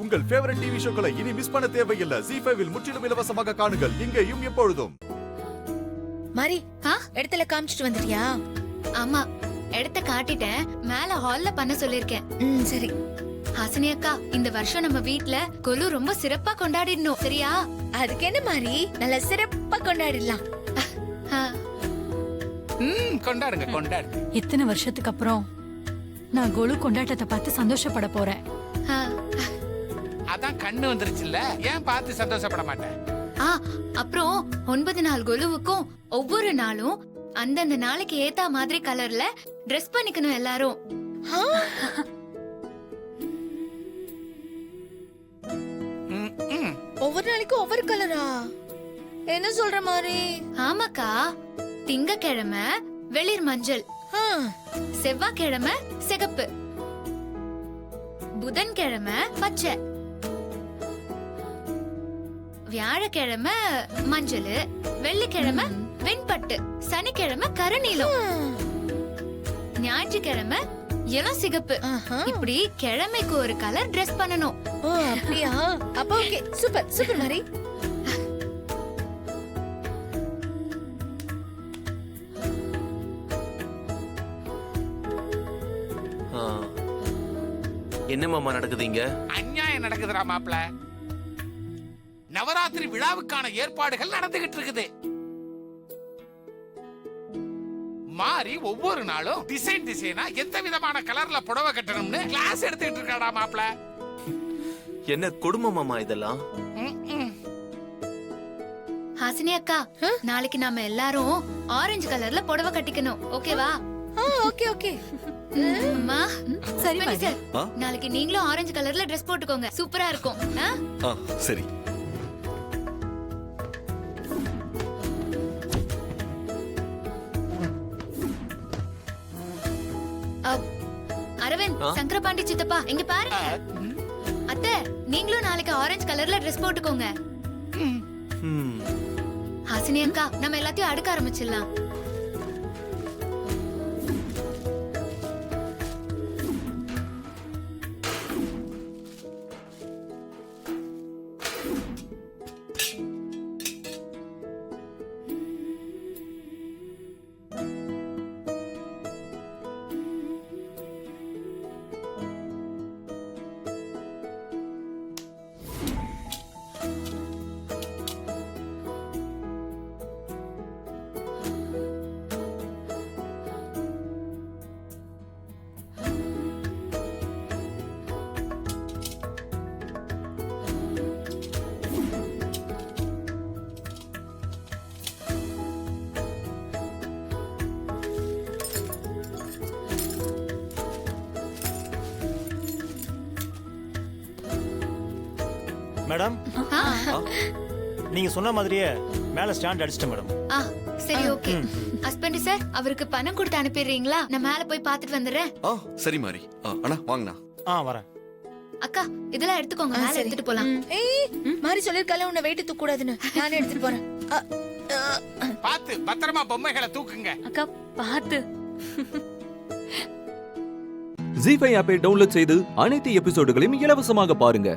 உங்கள் favourite TV ஷோக்களை இனி miss பண்ண தேவையில்லை. ZEE5 இல் முற்றிலும் இலவசமாக காணுங்கள். இங்கேயும் எப்பொழுதும். மாரி இடத்துல காமிச்சிட்டு வந்துட்டியா? ஆமா, இடத்த காட்டிட்டேன். மேல ஹால்ல பண்ண சொல்லிருக்கேன். சரி. ஹாசினி அக்கா, இந்த வருஷம் நம்ம வீட்ல கொலு ரொம்ப சிறப்பா கொண்டாடிடணும், சரியா? அதுக்கு என்ன மாரி, நல்லா சிறப்பா கொண்டாடிடலாம். கொண்டாடுங்க கொண்டாடுங்க. இத்தனை வருஷத்துக்கு அப்புறம் நான் கொலு கொண்டாட்டத்தை பார்த்து சந்தோஷப்பட போறேன். அதான் கண்ணு வந்துருச்சுல்ல, ஏன் பார்த்து சந்தோஷப்பட மாட்டேன்? அப்புறம் 9 நாள் கொலுவுக்கும் ஒவ்வொரு நாளும் அந்தந்த நாளைக்கு ஏத்தா மாதிரி கலர்ல ட்ரெஸ் பண்ணிக்கணும் எல்லாரும். ஒவ்வொரு நாளைக்கும் ஒவ்வொரு கலரா? என்ன சொல்ற மாதிரி? ஆமாக்கா, திங்கக்கிழமை வெளிர் மஞ்சள், செவ்வாய்க்கிழமை சிகப்பு, புதன்கிழமை பச்சை, வியாழக்கிழமை மஞ்சள், வெள்ளிக்கிழமை வெண்பட்டு, சனிக்கிழமை கருநீலம், ஞாயிற்றுக்கிழமை இளம் சிகப்பு. இப்படி கிழமைக்கு ஒரு கலர் ட்ரெஸ் பண்ணணும். ஓ அப்படியா? அப்ப ஓகே, சூப்பர் சூப்பர் மாரி. என்ன மாமா நடக்குது இங்க? அநியாயம் நடக்குதுடா மாப்ள. நவராத்திரி விழாவுக்கான ஏற்பாடுகள் நடந்துகிட்டு இருக்குது. மாறி ஒவ்வொரு நாளும் டிசைனா எந்த விதமான கலர்ல புடவை கட்டணும்னு கிளாஸ் எடுத்துக்கிட்டு இருக்காடா மாப்ள. என்ன கொடுமை மாமா இதெல்லாம்? ஹாசினி அக்கா, நாளைக்கு நாம எல்லாரும் ஆரஞ்சு கலர்ல புடவை கட்டிக்கணும், ஓகேவா? Okay okay. அம்மா சரி சார், நாளைக்கு நீங்களும் ஆரஞ்சு கலர்ல ட்ரெஸ் போட்டுக்கோங்க, சூப்பரா இருக்கும். சரி. அரவிந்த், சங்கரபாண்டி சித்தப்பா, இங்க பாருங்க. அத்தை, நீங்களும் நாளைக்கு ஆரஞ்சு கலர்ல ட்ரெஸ் போட்டுக்கோங்க. ஹாசினி அக்கா, நம்ம எல்லாத்தையும் அடுக்க ஆரம்பிச்சிடலாம். மேடம், நீங்க சொன்ன மாதிரியே மேல ஸ்டாண்ட் அடிச்சிட்டேன் மேடம். சரி, ஓகே. ஹஸ்பண்ட் சார், அவருக்கு பணம் கொடுத்து அனுப்பிடுறீங்களா? நான் மேல போய் பார்த்துட்டு வந்துடுறேன். சரி மாரி. அண்ணா வாங்கண்ணா. வரேன். அக்கா, இதெல்லாம் எடுத்துக்கோங்க, மேல எடுத்துட்டு போலாம். மாரி சொல்லிருக்கல, உன்னை வெயிட் தூக்க கூடாதுன்னு. நானே எடுத்துட்டு போறேன். பாத்து பத்திரமா பொம்மைகளை தூக்குங்க. அக்கா பாத்து. ZEE5 ஆப்பை டவுன்லோட் செய்து அனைத்து எபிசோடுகளையும் இலவசமாக பாருங்க.